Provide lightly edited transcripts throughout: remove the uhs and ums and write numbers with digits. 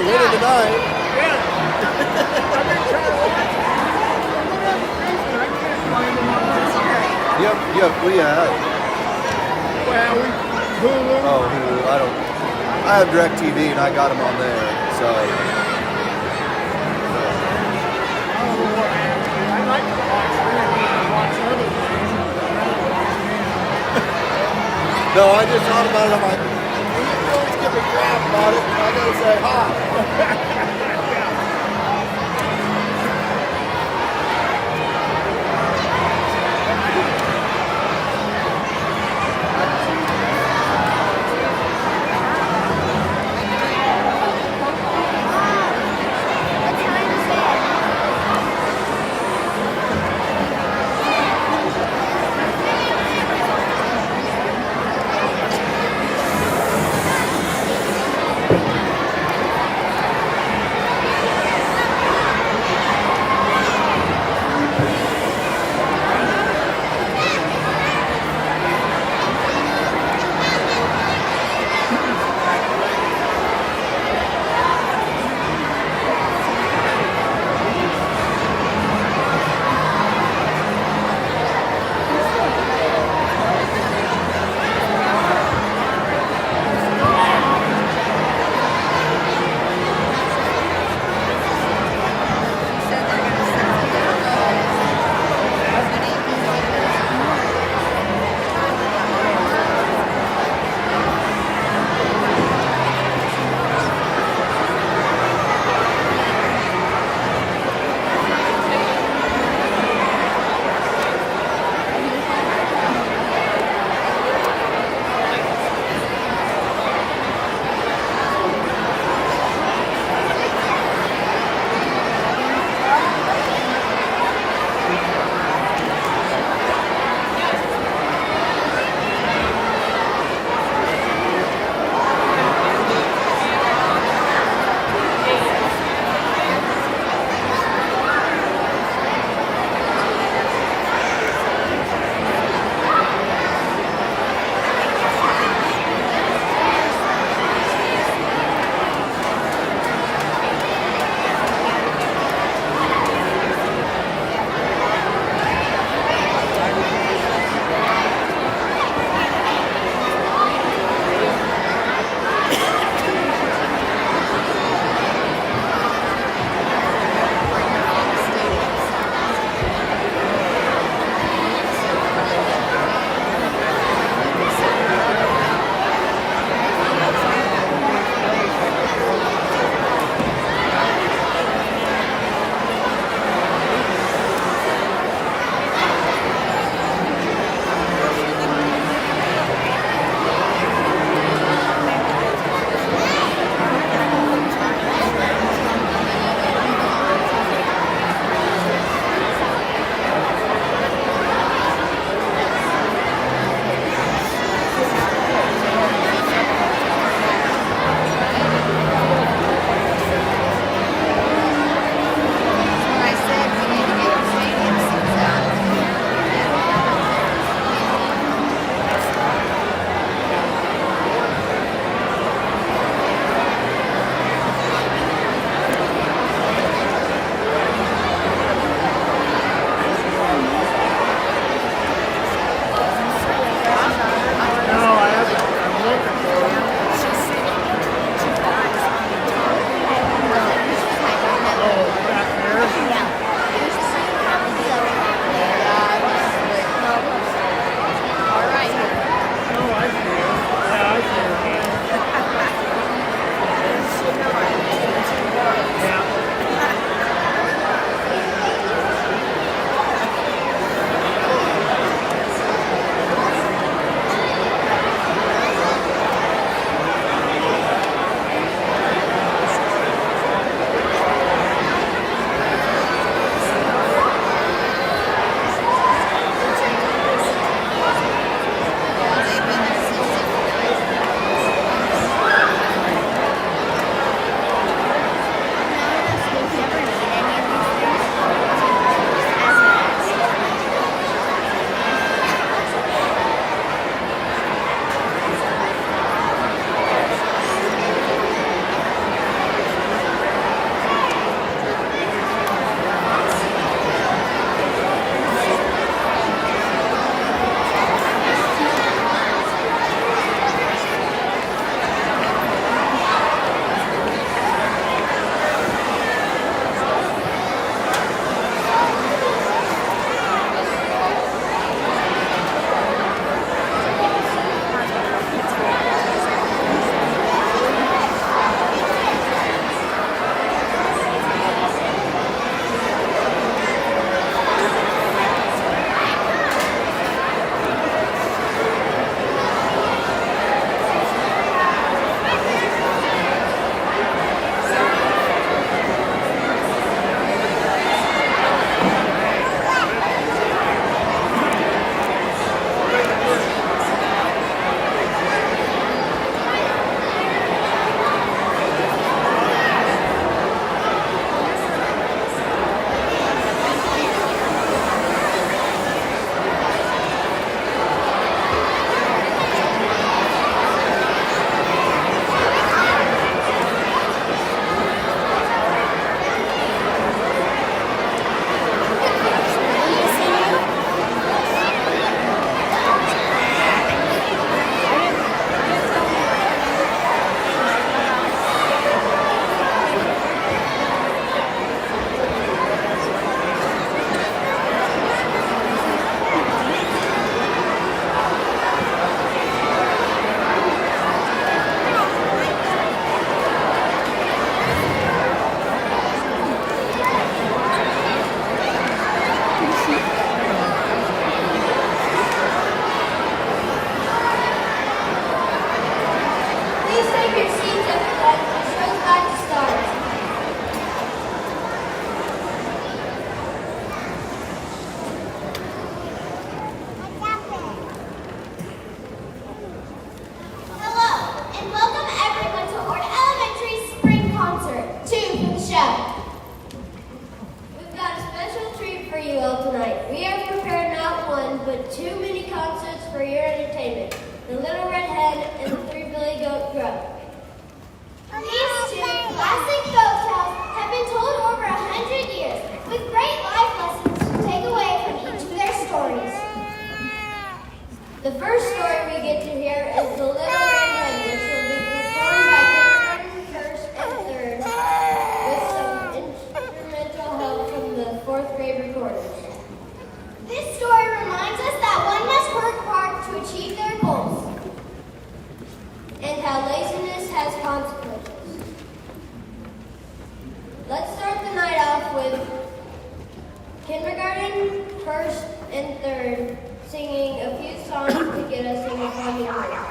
You're winning tonight. Yeah. I've been trying to watch it. I can't find them on this. We have. Well, Hulu. Oh, Hulu. I have DirecTV and I got them on there. So. I like to watch movies and watch other things. No, I just thought about it. I'm like, you always give me crap about it. I gotta say hi. The first story we get to hear is The Little Red Hen, which will be performed by kindergarten, first, and third, with some instrumental help from the fourth grade recorders. This story reminds us that one must work hard to achieve their goals. And how laziness has consequences. Let's start the night off with kindergarten, first, and third singing a few songs to get us in the funny mood.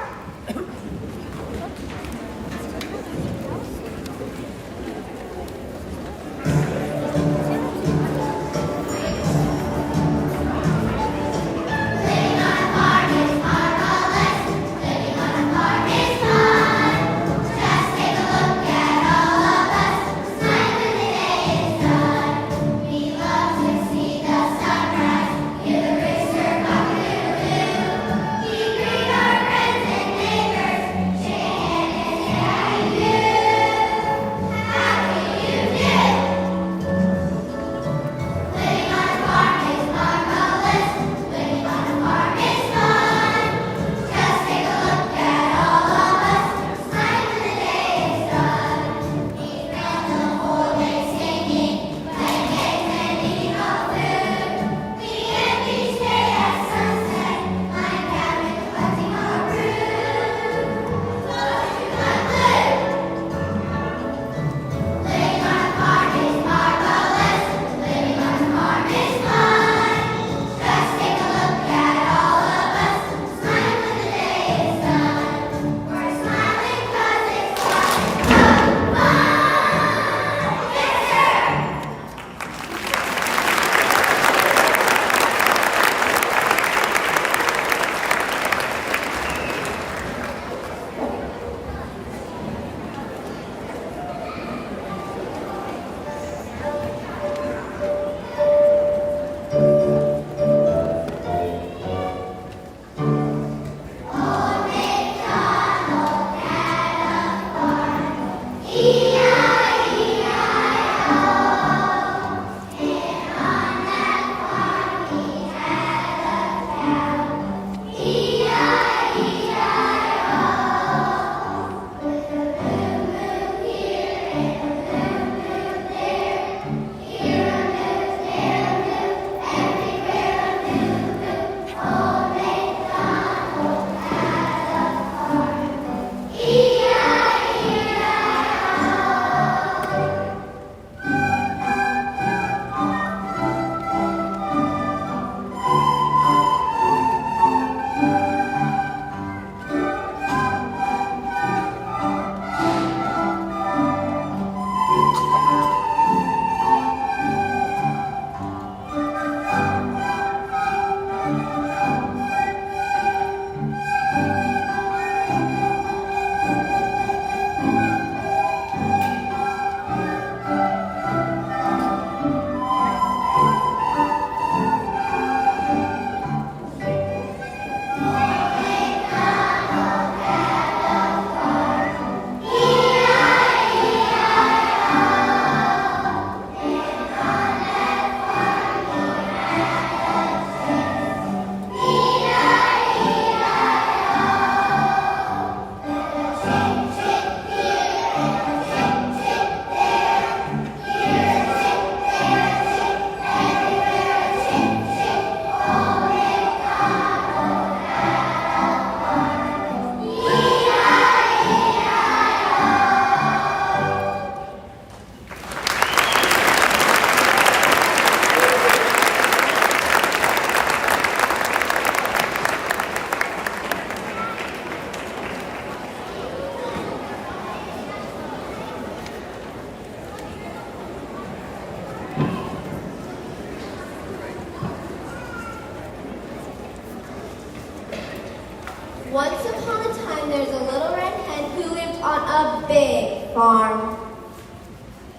Once upon a time, there's a little red hen who lived on a big farm.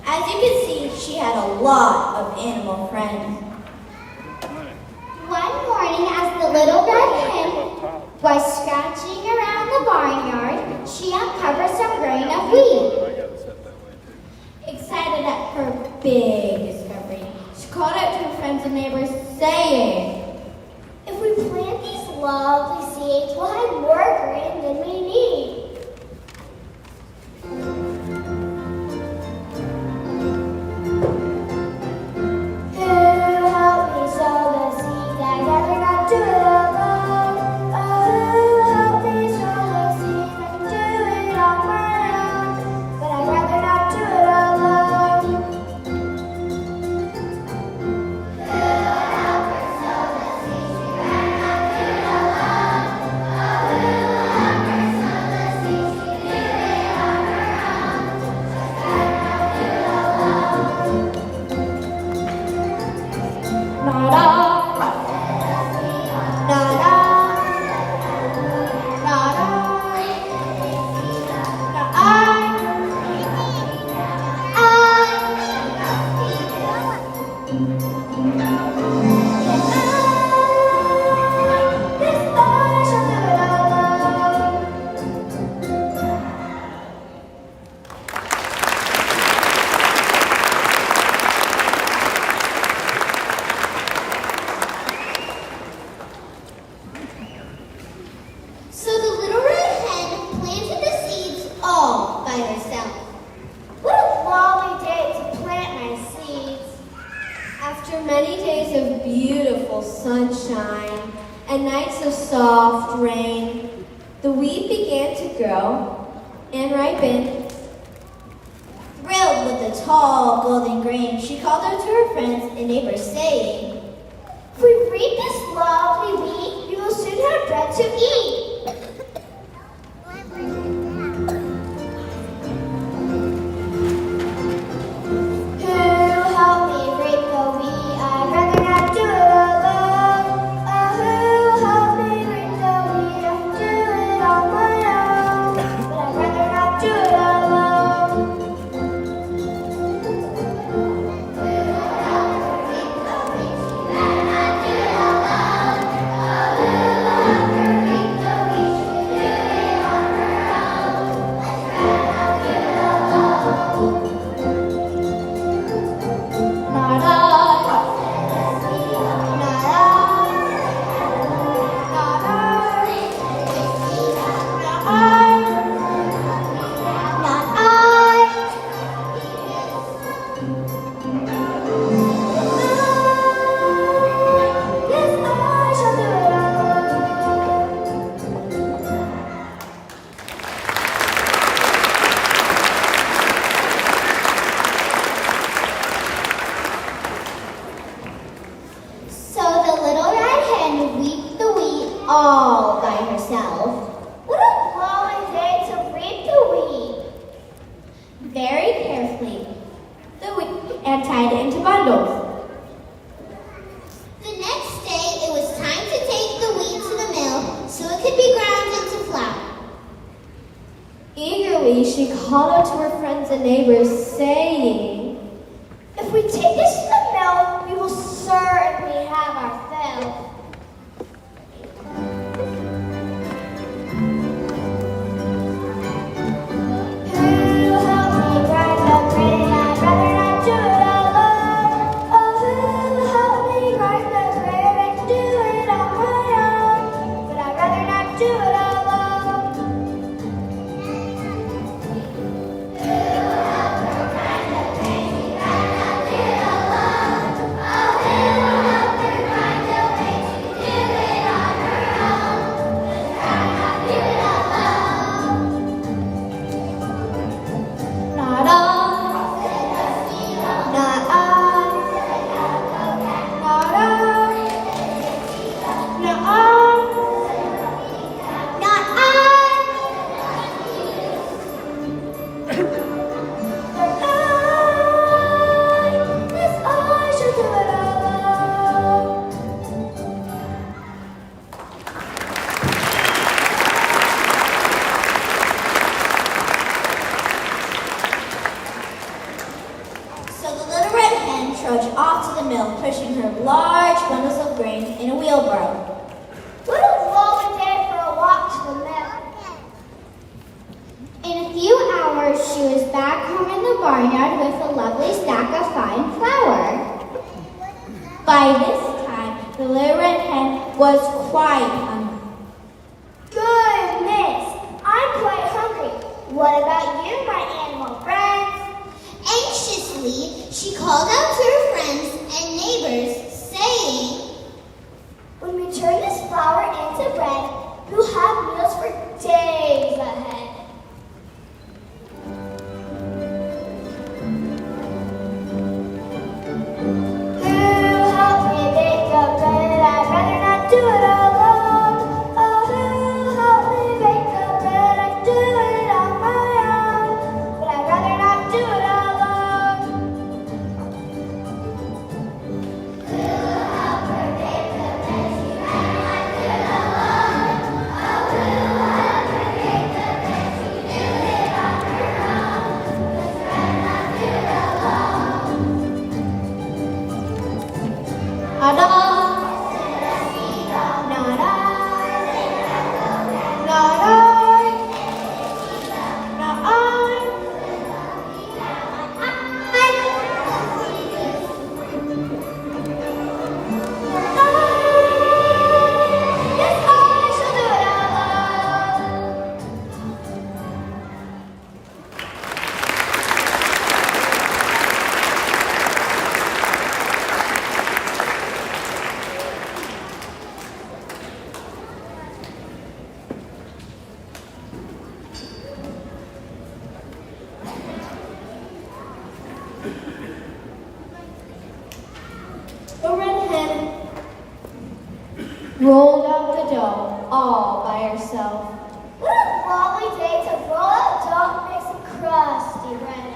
As you can see, she had a lot of animal friends. One morning, as the little red hen was scratching around the barnyard, she uncovered some grain of wheat. Excited at her big discovery, she called out to her friends and neighbors, saying, If we plant these lovely After many days of beautiful sunshine and nights of soft rain, the wheat began to grow and ripen. Thrilled with the tall golden grain, she called out to her friends and neighbors, saying, "If we reap this lovely wheat, we will soon have bread to eat." So the little red hen reaped the wheat all by herself. What a long day to reap the wheat! Very carefully, the wheat and tied it into bundles. The next day, it was time to take the wheat to the mill so it could be ground into flour. Eagerly, she called out to her friends and neighbors, saying, "If we take this to the mill, we will certainly have our fill." Who'll help me grind the grain? I'd rather not do it alone. Oh, who'll help me grind the grain? I can do it on my own, but I'd rather not do it alone. Not I, not I, not I, not I, not I. Yes, I should do it alone. So the little red hen trudged off to the mill, pushing her large bundles of grain in a wheelbarrow. What a long day for a walk to the mill. In a few hours, she was back home in the barnyard with a lovely stack of fine flour. By this time, the little red hen was quite hungry. Goodness, I'm quite hungry. What about you, my animal friends? Anxiously, she called out to her friends and neighbors, saying, "When we turn this flour into bread, we'll have meals for days ahead." Who'll help me bake the bread? I'd rather not do it alone. Oh, who'll help me bake the bread? I can do it on my own, but I'd rather not do it alone. The red hen rolled out the dough all by herself. What a lovely day to roll out dough and make some crusty bread.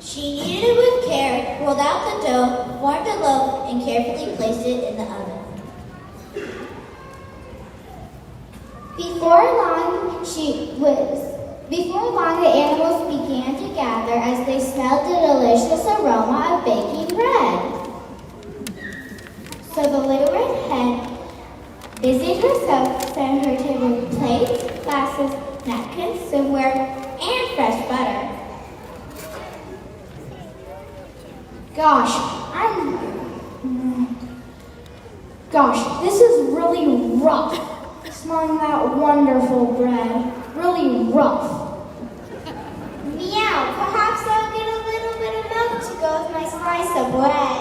She kneaded it with care, rolled out the dough, formed a loaf, and carefully placed it in the oven. Before long, the animals began to gather as they smelled the delicious aroma of baking bread. So the little red hen busied herself, setting her table with plates, glasses, napkins, silverware, and fresh butter. Gosh, this is really rough. Smelling that wonderful bread. Really rough. Meow, perhaps I'll get a little bit of milk to go with my slice of bread.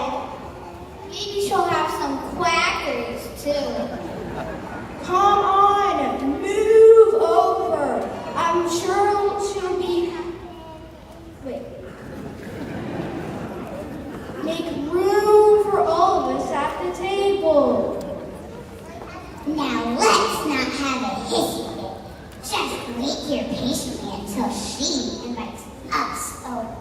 Maybe she'll have some quackers, too. Come on, move over. I'm sure she'll be... Wait. Make room for all of us at the table. Now let's not have a hissy fit. Just wait here patiently until she invites us over.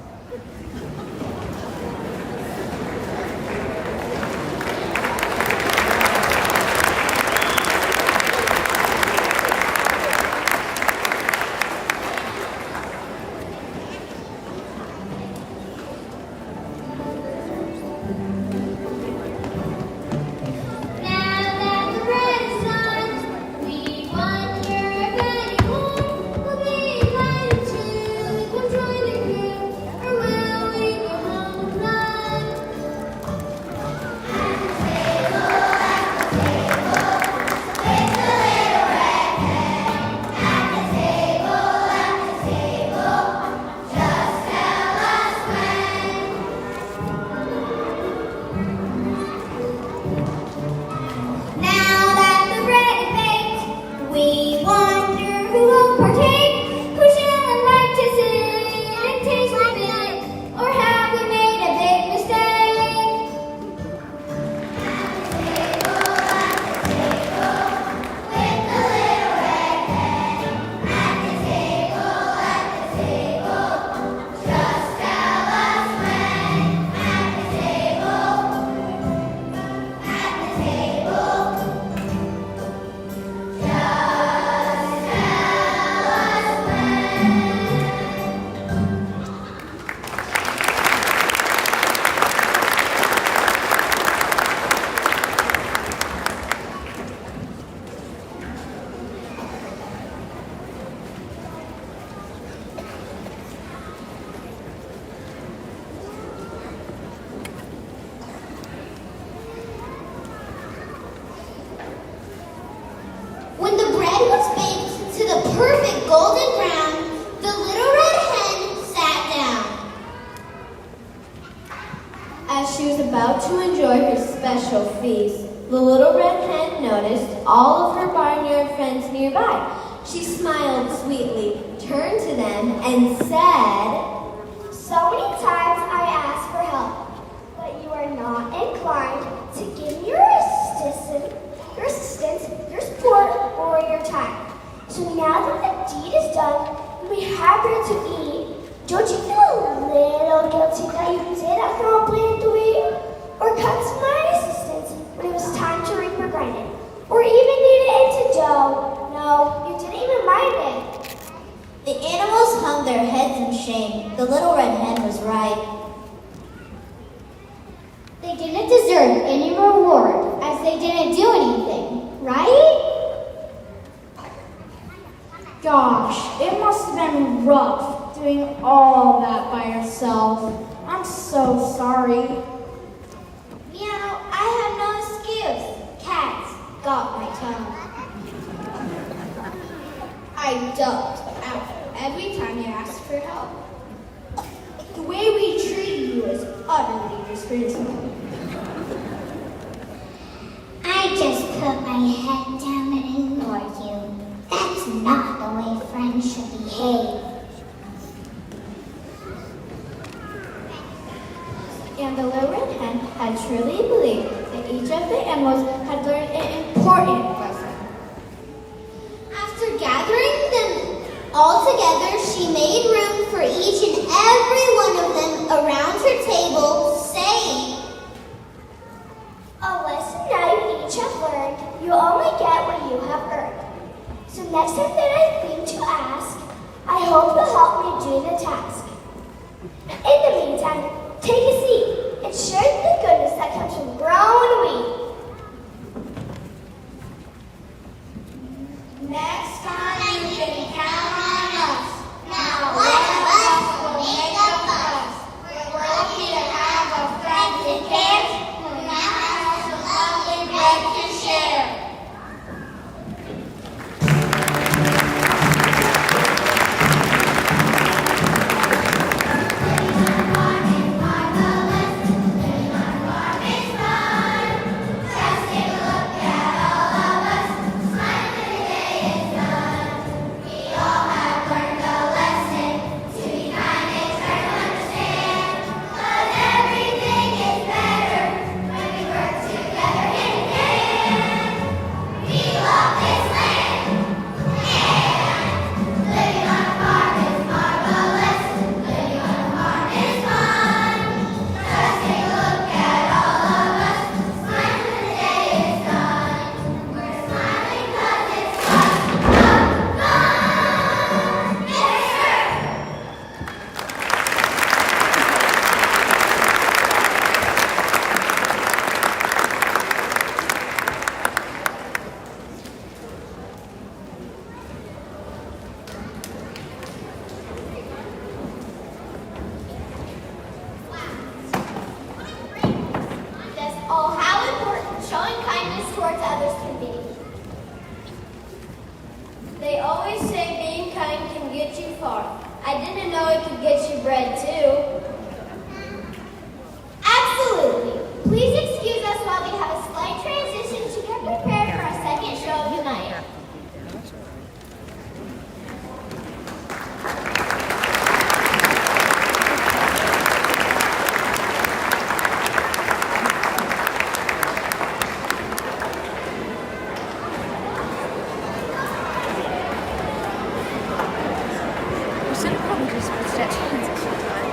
As she was about to enjoy her special feast, the little red hen noticed all of her barnyard friends nearby. She smiled sweetly, turned to them, and said, So many times I ask for help, but you are not inclined to give me your assistance, your support, or your time. So now that the deed is done, you'll be happier to eat. Don't you feel a little guilty that you did accomplish the week? Or come to my assistance when it was time to reap or grind it? Or even knead it into dough? No, you didn't even mind it. The animals hung their heads in shame. The little red hen was right. They didn't deserve any reward as they didn't do anything, right? Gosh, it must have been rough doing all that by herself. I'm so sorry. Meow, I have no excuse. Cats got my tongue. I ducked out every time you asked for help. The way we treat you is utterly disgraceful. I just put my head down and ignored you. That's not the way friends should behave. and the Little Red Hen had truly believed that each of the animals had learned an important lesson. After gathering them all together, she made room for each and every one of them around her table, saying, "A lesson now you each have learned, you only get what you have earned. So next time that I think to ask, I hope you'll help me do the task. In the meantime, take a seat and share the goodness that comes from growing wheat. Next time you can count on us. Now one of us will make a fuss. We're lucky to have a friend who cares, who now has some lovely bread to share." That's all how important showing kindness towards others can be. They always say being kind can get you far. I didn't know it could get you bread too. Absolutely. Please excuse us while we have a slight transition to get prepared for our second show of the night. We should have probably just switched that transition time.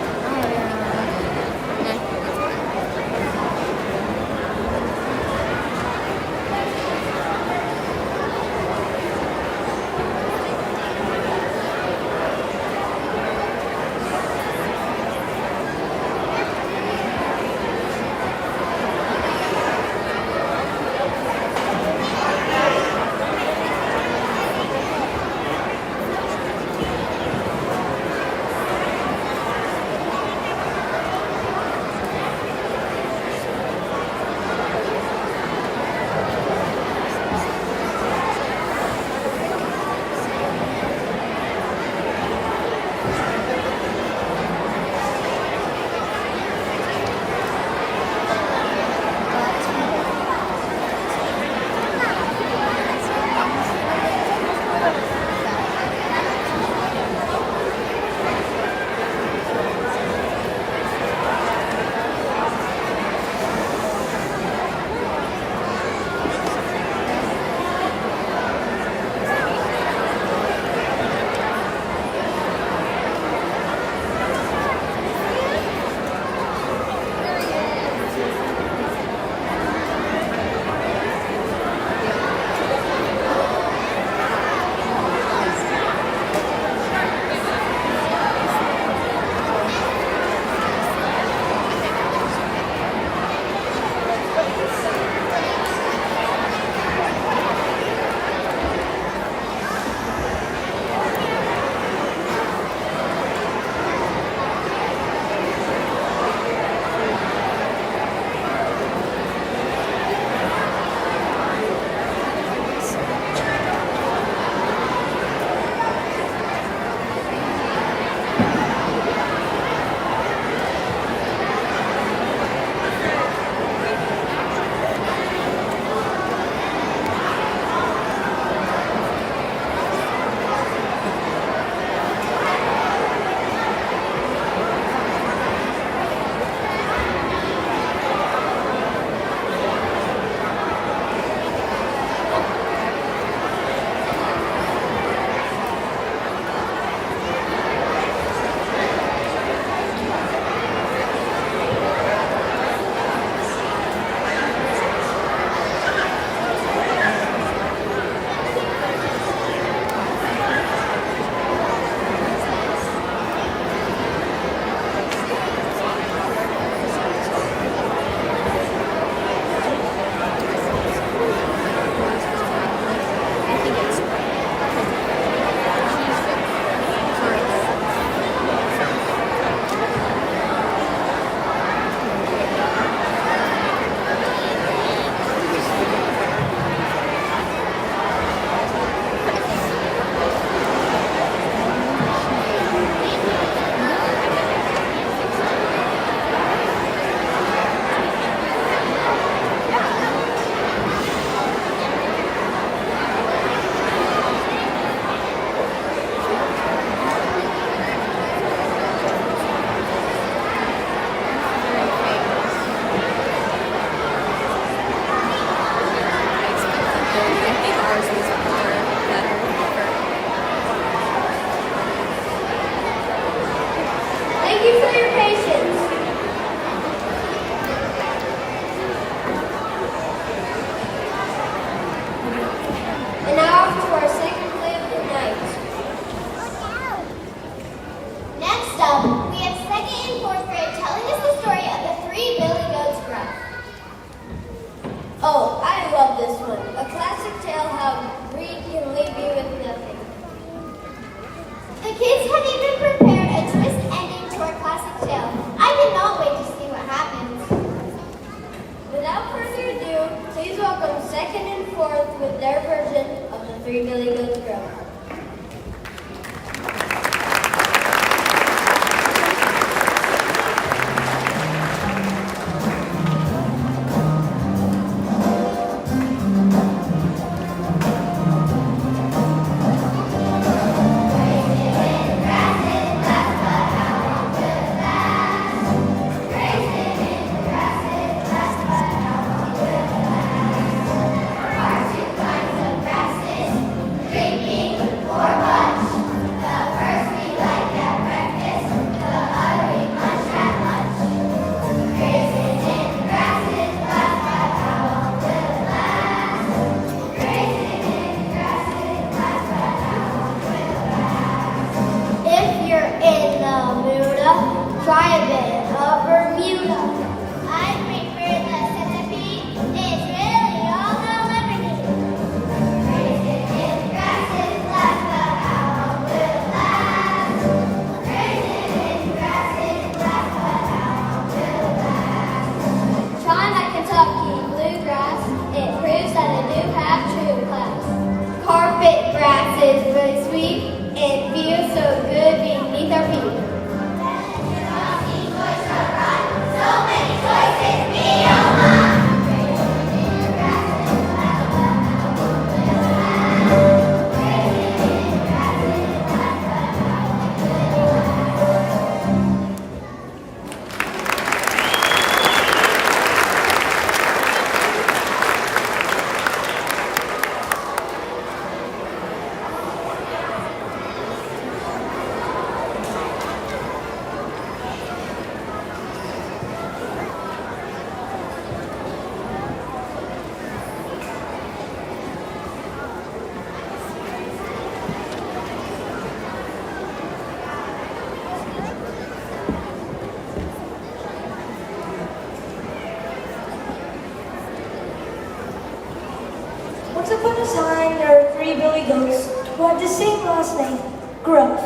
billy goats who had the same last name, Gruff.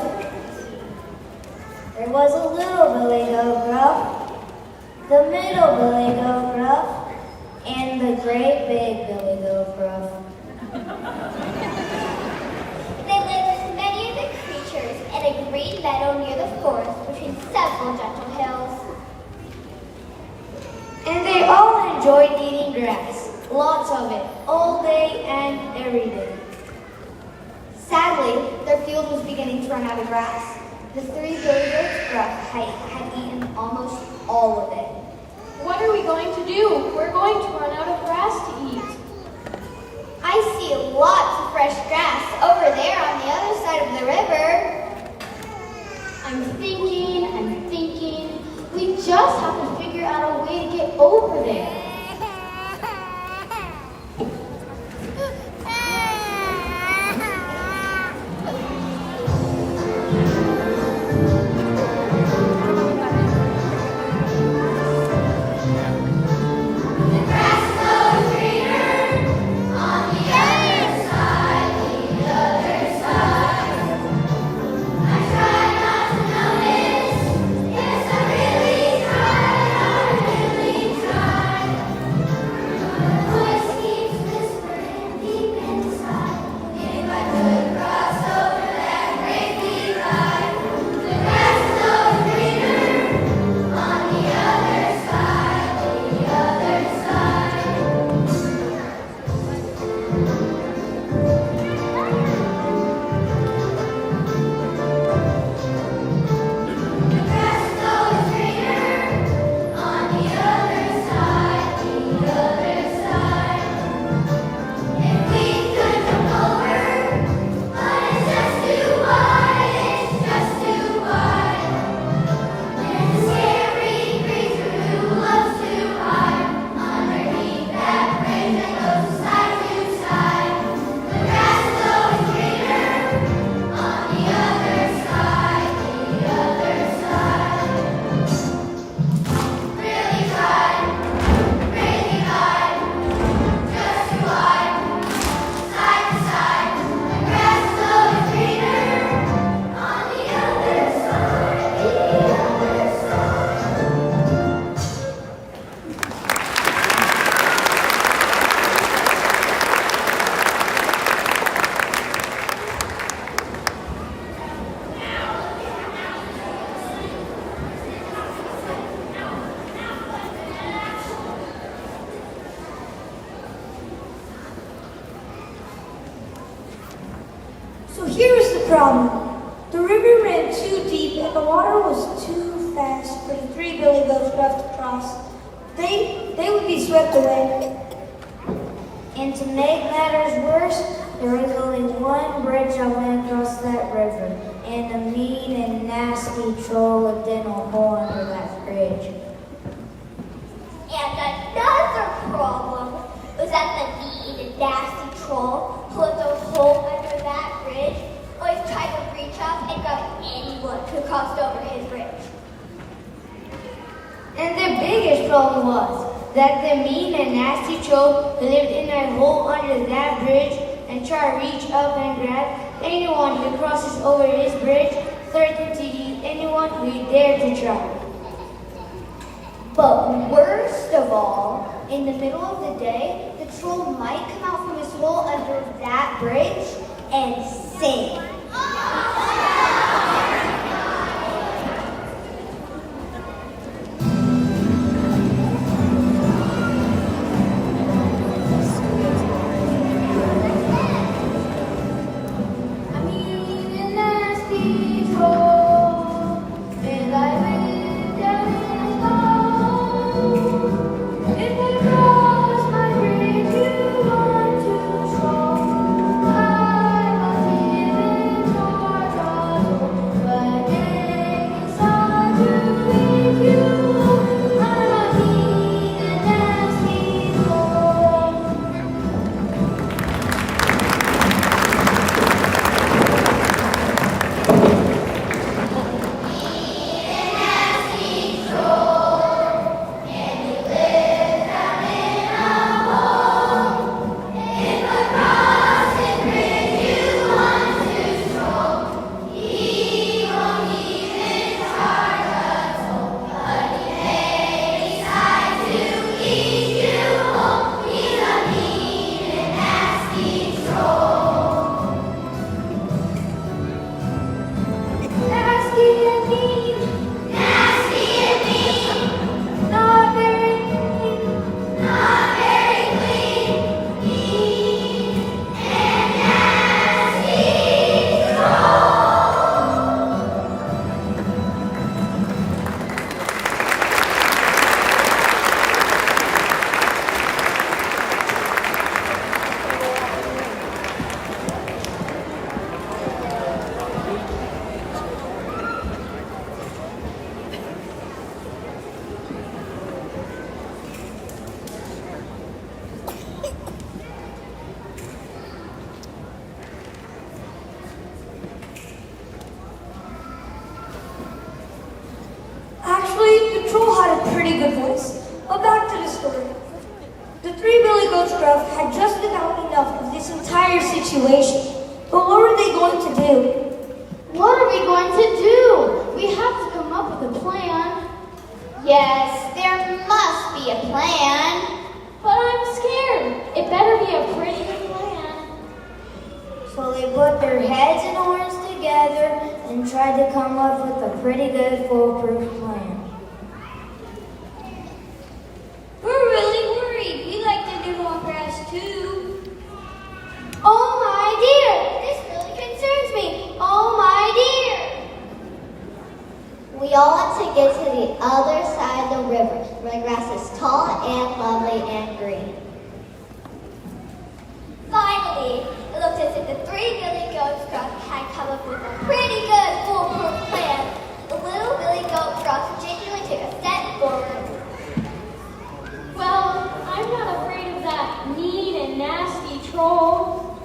There was a little billy goat Gruff, the middle billy goat Gruff, and the great big billy goat Gruff. They lived many of the creatures in a green meadow near the forest between several gentle hills. And they all enjoyed eating grass, lots of it, all day and every day. Sadly, their field was beginning to run out of grass. The three billy goats Gruff had eaten almost all of it. What are we going to do? We're going to run out of grass to eat. I see lots of fresh grass over there on the other side of the river. I'm thinking. We just have to figure out a way to get over there. So here is the problem. The river ran too deep and the water was too fast for the three billy goats left to cross. They would be swept away. And to make matters worse, there was only one bridge that went across that river, and a mean and nasty troll lived in a hole under that bridge. And another problem was that the mean and nasty troll who lived a hole under that bridge always tried to reach up and grab anyone who crossed over his bridge. And the biggest problem was that the mean and nasty troll who lived in that hole under that bridge and tried to reach up and grab anyone who crosses over his bridge, threatened to eat anyone who dared to try. But worst of all, in the middle of the day, the troll might come out from his hole under that bridge and sing. If pretty good voice. But back to the story. The three billy goats Gruff had just about enough of this entire situation. But what were they going to do? What are we going to do? We have to come up with a plan. Yes, there must be a plan. But I'm scared. It better be a pretty good plan. So they put their heads and horns together and tried to come up with a pretty good foolproof plan. We're really worried. We like to nibble on grass too. Oh my dear, this really concerns me. Oh my dear. We all want to get to the other side of the river, where the grass is tall and lovely and green. Finally, it looked as if the three billy goats Gruff had come up with a pretty good foolproof plan. The little billy goat Gruff gingerly took a step forward. Well, I'm not afraid of that mean and nasty troll.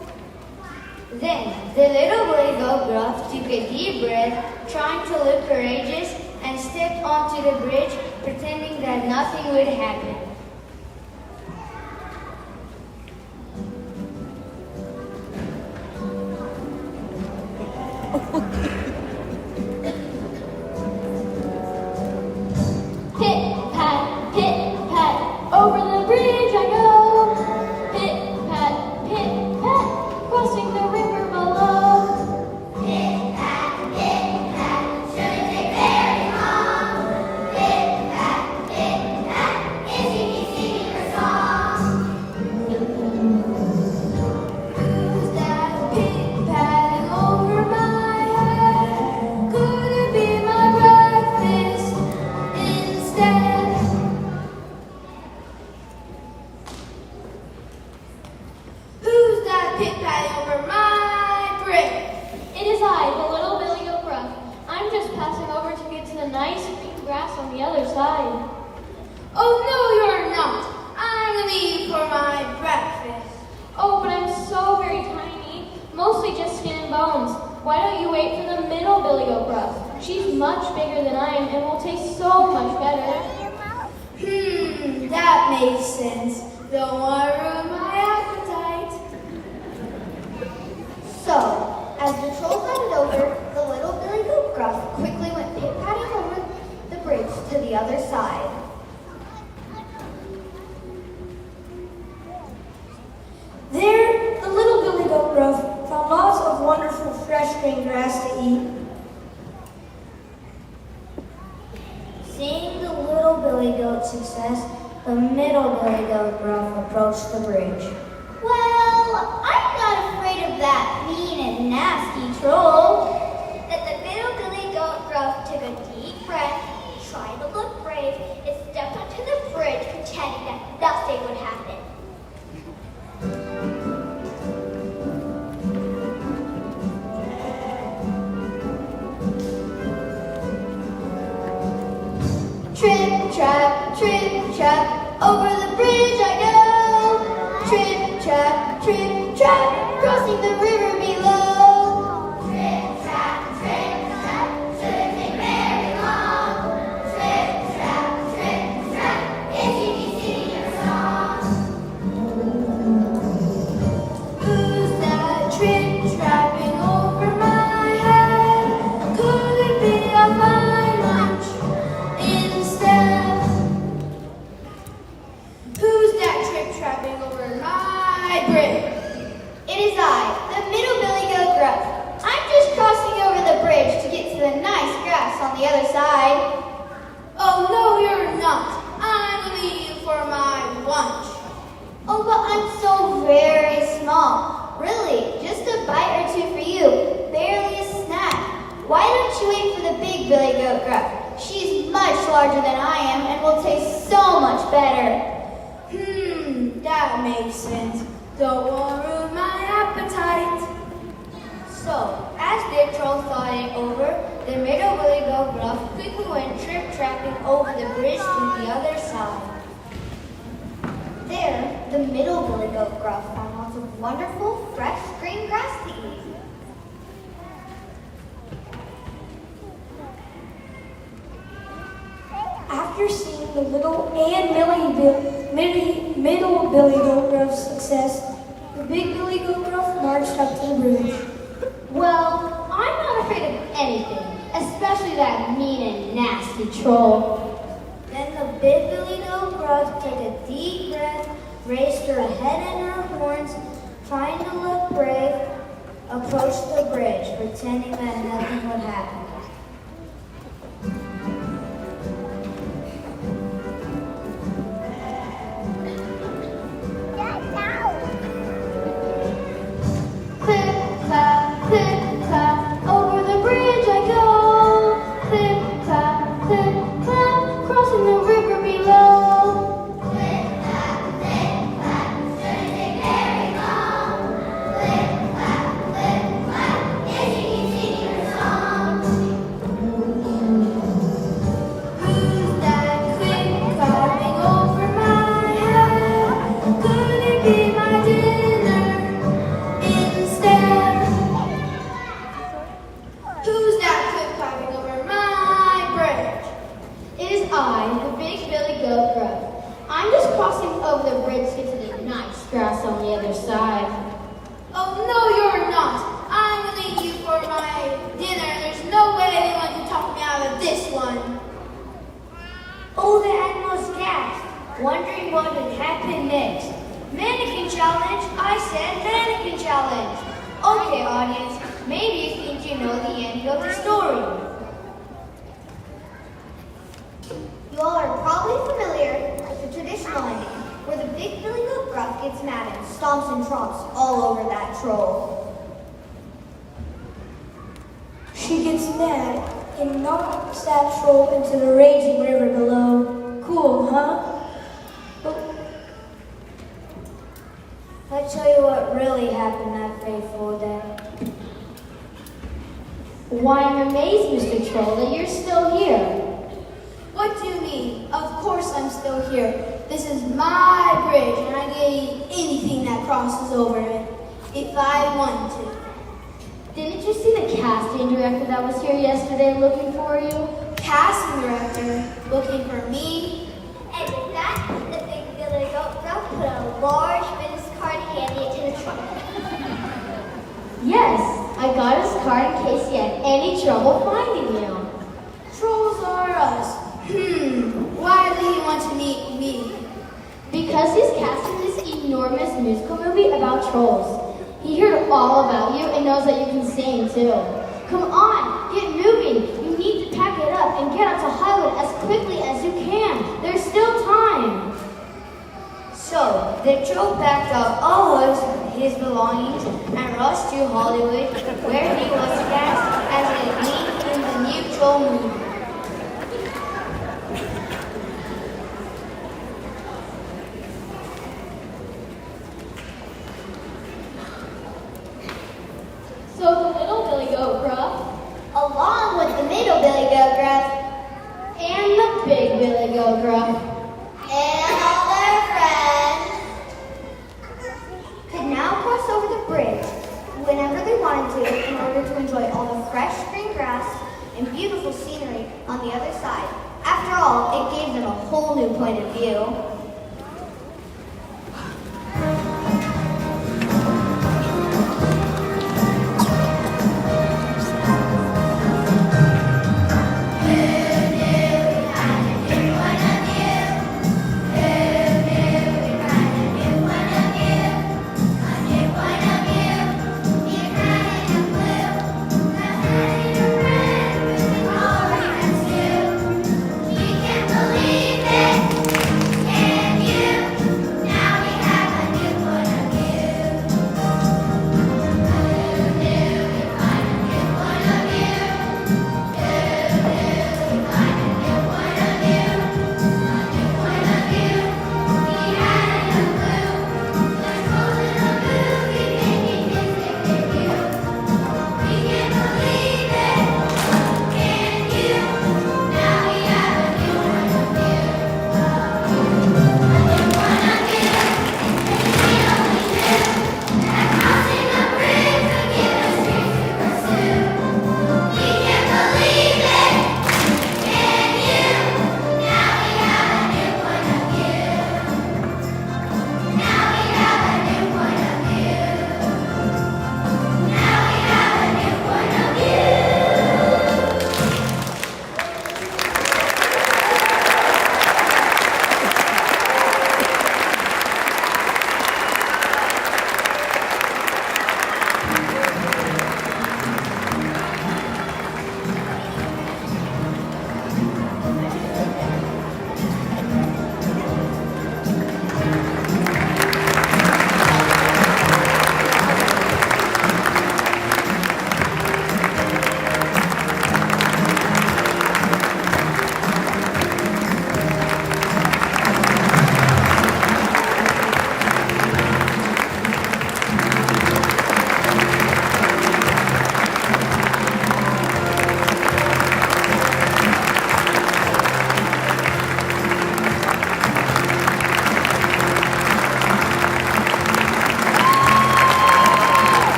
Then the little billy goat Gruff took a deep breath, trying to look courageous, and stepped onto the bridge, pretending that nothing would happen. Pit, pat, over the bridge I go. Pit, pat, crossing the river below. Pit pat, shouldn't take very long. Pit pat, if you be singing your song. Who's that pit-patting over my head? Could it be my breakfast instead? Who's that pit-patting over my bridge? It is I, the little Billy Goat Gruff. I'm just passing over to get to the nice green grass on the other side. Oh, no, you're not. I'm gonna eat for my breakfast. Oh, but I'm so very tiny, mostly just skin and bones. Why don't you wait for the middle Billy Goat Gruff? She's much bigger than I am and will taste so much better. That makes sense. Don't want to ruin my appetite. So, as the troll headed over, the little Billy Goat Gruff quickly went pit-patting over the bridge to the other side. There, the little billy goat Gruff found lots of wonderful fresh green grass to eat. Seeing the little billy goat's success, the middle billy goat Gruff approached the bridge. Well, I'm not afraid of that mean and nasty troll. That the middle Billy Goat Gruff took a deep breath, tried to look brave, and stepped onto the bridge pretending that nothing would happen. Trip, trap, over the bridge I go. Trip, trap, crossing the river below. Trip, trap, shouldn't take very long. Trip, trap, if you be singing your song. Who's that trip-trapping over my head? Could it be a fine lunch instead? Who's that trip-trapping over my bridge? It is I, the middle Billy Goat Gruff. I'm just crossing over the bridge to get to the nice grass on the other side. Oh, no, you're not. I'm gonna eat you for my lunch. Oh, but I'm so very small. Really, just a bite or two for you. Barely a snack. Why don't you wait for the big Billy Goat Gruff? She's much larger than I am and will taste so much better. That makes sense. Don't want to ruin my appetite. So, as the troll thought it over, the middle billy goat Gruff quickly went trip-trapping over the bridge to the other side. There, the middle Billy Goat Gruff found lots of wonderful, fresh green grass to eat. After After seeing the little and middle Billy Goat Gruff's success, the big Billy Goat Gruff marched up to the bridge. Well, I'm not afraid of anything, especially that mean and nasty troll. Then the big Billy Goat Gruff took a deep breath, raised her head and her horns, trying to look brave, approached the bridge, pretending that nothing would happen. Clip, clap, over the bridge I go. Clip, clap, crossing the river below. Clip, clap, shouldn't take very long. Clip, clap, and she continued her song. Who's that clip clapping over my head? Could it be my dinner instead? Who's that clip clapping over my bridge? It is I, the big Billy Goat Gruff. I'm just crossing over the bridge to get to the nice grass on the other side. Oh, no, you're not. I'm going to eat you for my dinner. There's no way anyone can talk me out of this one. Oh, the animals gasped, wondering what would happen next. Mannequin challenge? I said mannequin challenge. Okay, audience, maybe you think you know the ending of the story. You all are probably familiar with the traditional ending, where the big Billy Goat Gruff gets mad and stomps and tromps all over that troll. She gets mad and knocks that troll into the raging river below. Cool, huh? Let's show you what really happened that fateful day. Why, I'm amazed, Mr. Troll, that you're still here. What do you mean? Of course I'm still here. This is my bridge, and I get anything that crosses over it, if I want to. Didn't you see the casting director that was here yesterday looking for you? Casting director looking for me. And with that, the big Billy Goat Gruff put a large business card and handed it to the troll. Yes, I got his card in case he had any trouble finding you. Trolls are us. Why do you want to meet me? Because he's casting this enormous musical movie about trolls. He heard all about you and knows that you can sing too. Come on, get moving. You need to pack it up and get out to Hollywood as quickly as you can. There's still time. So, the troll packed up all of his belongings and rushed to Hollywood, where he was cast as a lead in the new troll movie. So the little Billy Goat Gruff, Along with the middle Billy Goat Gruff and the big Billy Goat Gruff, and all their friends could now cross over the bridge whenever they wanted to in order to enjoy all the fresh green grass and beautiful scenery on the other side. After all, it gave them a whole new point of view. You can't believe it.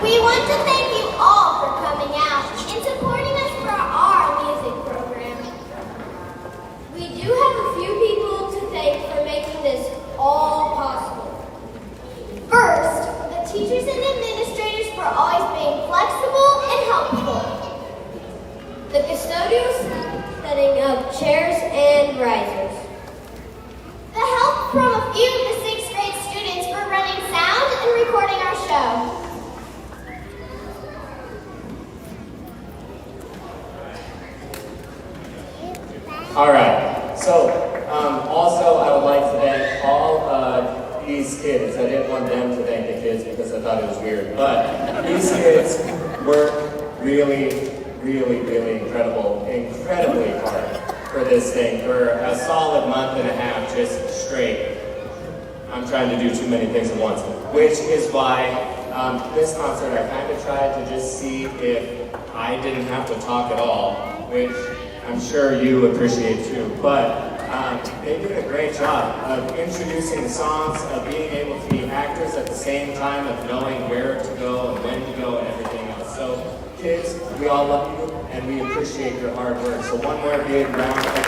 We want to thank you all for coming out and supporting us for our music program. We do have a few people to thank for making this all possible. First, the teachers and administrators for always being flexible and helpful. The custodials setting up chairs and risers. The help from a few of the 6th grade students for running sound and recording our show. All right, so also I would like to thank all these kids. I didn't want them to thank the kids because I thought it was weird, but these kids worked really incredibly hard for this thing for a solid month and a half, just straight. I'm trying to do too many things at once, which is why this concert I kind of tried to just see if I didn't have to talk at all, which I'm sure you appreciate too, but they did a great job of introducing the songs, of being able to be actors at the same time, of knowing where to go and when to go and everything else. So kids, we all love you and we appreciate your hard work. So one more big round of